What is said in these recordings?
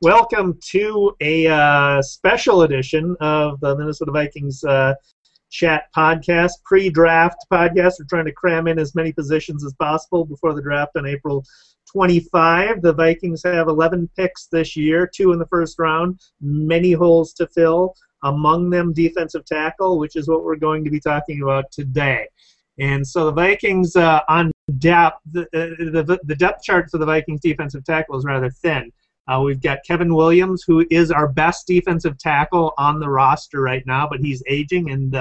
Welcome to a special edition of the Minnesota Vikings Chat podcast, pre-draft podcast. We're trying to cram in as many positions as possible before the draft on April 25. The Vikings have 11 picks this year, 2 in the first round, many holes to fill, among them defensive tackle, which is what we're going to be talking about today. And so the Vikings on depth, the depth chart for the Vikings defensive tackle is rather thin. We've got Kevin Williams, who is our best defensive tackle on the roster right now, but he's aging and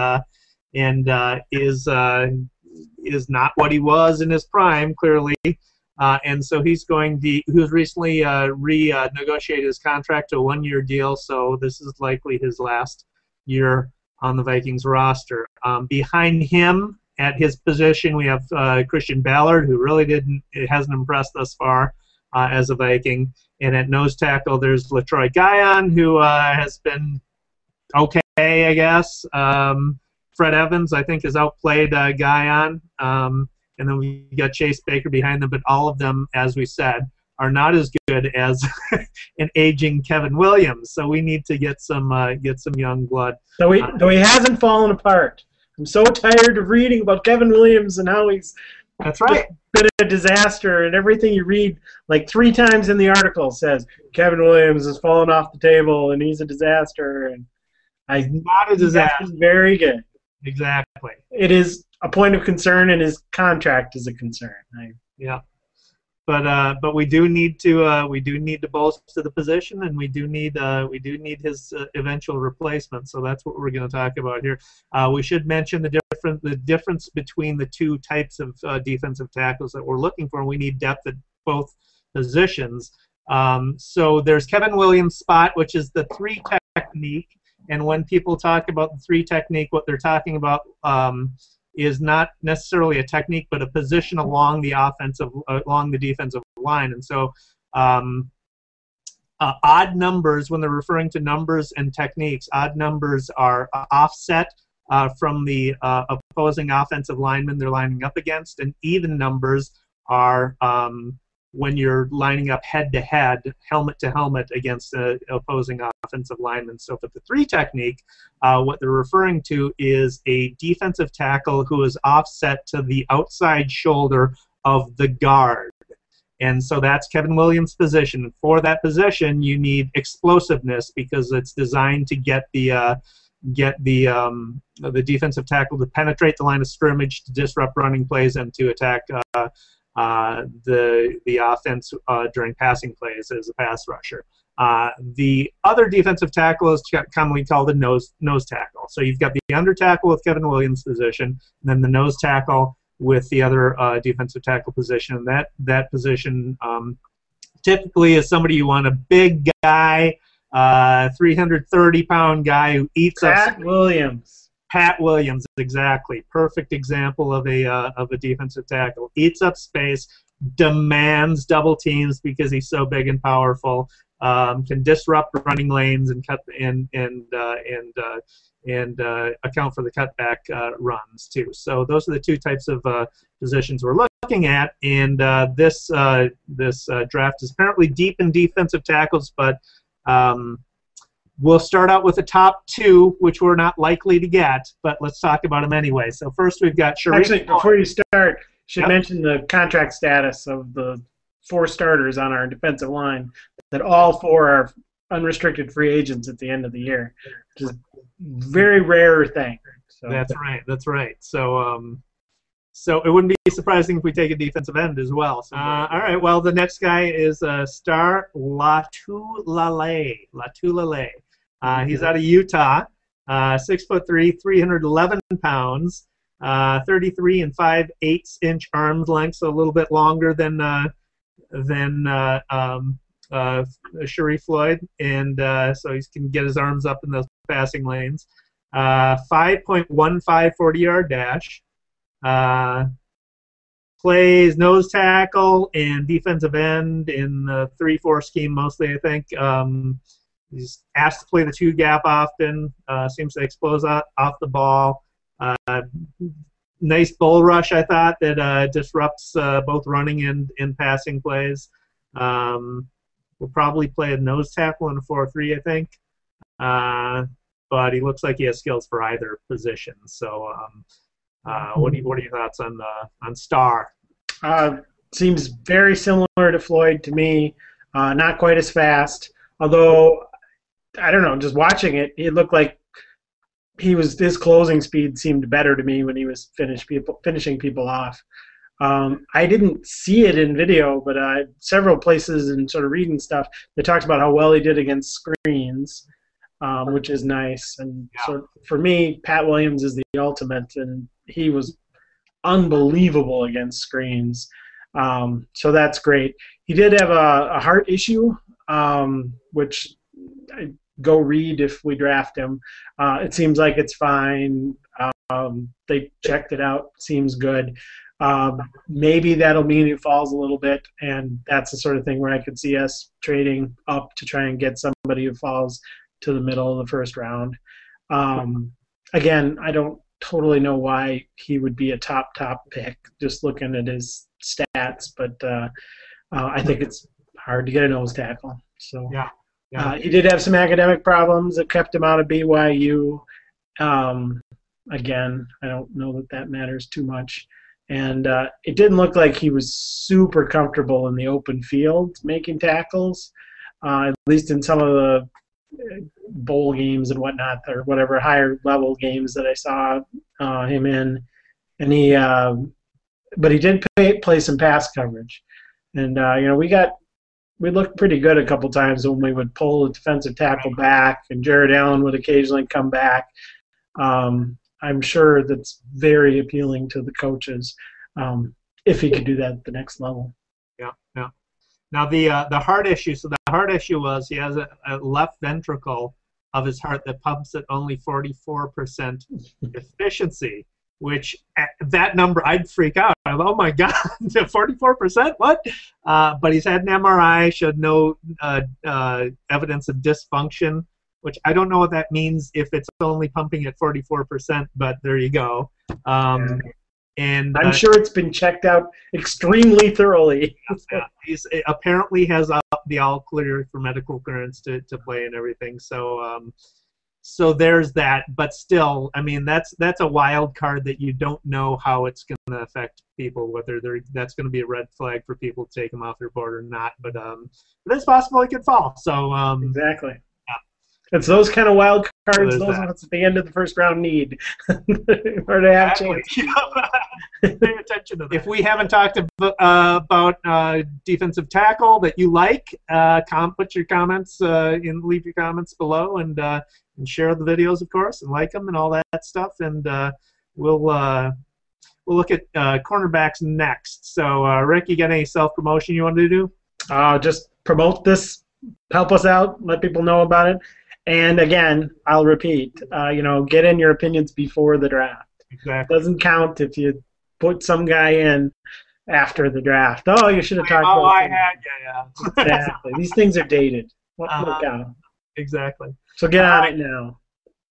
is not what he was in his prime, clearly. And so he was recently renegotiated his contract to a one-year deal, so this is likely his last year on the Vikings roster. Behind him, at his position, we have Christian Ballard, who really hasn't impressed thus far as a Viking. And at nose tackle, there's Latroy Guion, who has been okay, I guess. Fred Evans, I think, has outplayed Guion. And then we got Chase Baker behind them, but all of them, as we said, are not as good as an aging Kevin Williams. So we need to get some young blood. So he hasn't fallen apart. I'm so tired of reading about Kevin Williams and how he's That's right. been a disaster, and everything you read like 3 times in the article says Kevin Williams has fallen off the table and he's a disaster. And not a disaster. He's very good. Exactly. It is a point of concern, and his contract is a concern. Yeah. But we do need to bolster the position, and we do need his eventual replacement. So that's what we're going to talk about here. We should mention the difference between the two types of defensive tackles that we're looking for. We need depth at both positions. So there's Kevin Williams' spot, which is the 3 technique. And when people talk about the 3 technique, what they're talking about is not necessarily a technique, but a position along the defensive line. And so odd numbers, when they're referring to numbers and techniques, odd numbers are offset from the opposing offensive lineman they're lining up against, and even numbers are when you're lining up head-to-head, helmet-to-helmet against the opposing offensive lineman. So for the 3 technique, what they're referring to is a defensive tackle who is offset to the outside shoulder of the guard. And so that's Kevin Williams' position. And for that position, you need explosiveness because it's designed to get the defensive tackle to penetrate the line of scrimmage, to disrupt running plays, and to attack the offense during passing plays as a pass rusher. The other defensive tackle is commonly called a nose tackle. So you've got the under tackle with Kevin Williams' position, and then the nose tackle with the other defensive tackle position. And that position typically is somebody you want, a big guy, 330-pound guy who eats up. Pat Williams, exactly. Perfect example of a defensive tackle. Eats up space, demands double teams because he's so big and powerful. Can disrupt running lanes and cut and account for the cutback runs too. So those are the 2 types of positions we're looking at. And this draft is apparently deep in defensive tackles, but we'll start out with the top 2, which we're not likely to get, but let's talk about them anyway. So first we've got Sharif. Actually, before you start, should mention the contract status of the 4 starters on our defensive line, that all 4 are unrestricted free agents at the end of the year, which is a very rare thing. So. That's right. So it wouldn't be surprising if we take a defensive end as well. So, all right, well, the next guy is Star Lotulelei. He's out of Utah, 6'3", 311 pounds, 33 and 5/8" arms length, so a little bit longer than Sharif Floyd, and so he can get his arms up in those passing lanes. 5.15 40-yard dash. Plays nose tackle and defensive end in the 3-4 scheme mostly, I think. He's asked to play the 2 gap often. Seems to explode off the ball. Nice bull rush, I thought, that disrupts both running and passing plays. Will probably play a nose tackle in a 4-3, I think. But he looks like he has skills for either position. So, what are your thoughts on Star? Seems very similar to Floyd to me. Not quite as fast, although I don't know. Just watching it, it looked like his closing speed seemed better to me when he was finishing people off. I didn't see it in video, but several places and sort of reading stuff, they talked about how well he did against screens, which is nice. And so for me, Pat Williams is the ultimate, and he was unbelievable against screens. So that's great. He did have a heart issue, which I go read if we draft him. It seems like it's fine. They checked it out. Seems good. Maybe that'll mean it falls a little bit, and that's the sort of thing where I could see us trading up to try and get somebody who falls to the middle of the first round. Again, I don't totally know why he would be a top pick, just looking at his stats, but I think it's hard to get a nose tackle. So he did have some academic problems that kept him out of BYU. Again, I don't know that matters too much. And it didn't look like he was super comfortable in the open field making tackles, at least in some of the bowl games and whatnot, or whatever higher level games that I saw him in. And but he did play some pass coverage. And we looked pretty good a couple times when we would pull a defensive tackle back, and Jared Allen would occasionally come back. I'm sure that's very appealing to the coaches if he could do that at the next level. Yeah. Now the heart issue. So the heart issue was he has a left ventricle of his heart that pumps at only 44% efficiency, which at that number I'd freak out. Oh my God, 44%? What? But he's had an MRI, showed no evidence of dysfunction, which I don't know what that means if it's only pumping at 44%, but there you go. And I'm sure it's been checked out extremely thoroughly. He apparently has the all clear for medical clearance to play and everything. So so there's that. But still, I mean, that's a wild card that you don't know how it's going to affect people, whether that's going to be a red flag for people to take them off their board or not. But it's possible he could fall. So exactly. It's those kind of wild cards, those ones at the end of the first round need or to have chance. Pay attention to that. If we haven't talked about defensive tackle that you like, put your comments leave your comments below, and share the videos, of course, and like them and all that stuff. And we'll look at cornerbacks next. So, Rick, you got any self-promotion you want to do? Just promote this, help us out, let people know about it. And again, I'll repeat, get in your opinions before the draft. Exactly. It doesn't count if you put some guy in after the draft. Oh, you should have talked about I had, Exactly. These things are dated. Look out. Exactly. So get on it now.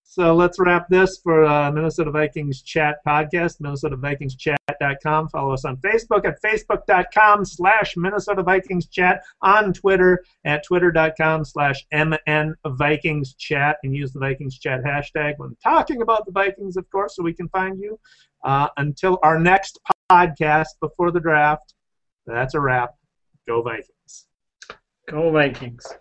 So let's wrap this for Minnesota Vikings Chat Podcast, MinnesotaVikingsChat.com. Follow us on Facebook at Facebook.com/Minnesota Vikings Chat, on Twitter at Twitter.com/MNVikingsChat, and use the Vikings Chat hashtag when talking about the Vikings, of course, so we can find you. Until our next podcast before the draft, that's a wrap. Go Vikings. Go Vikings.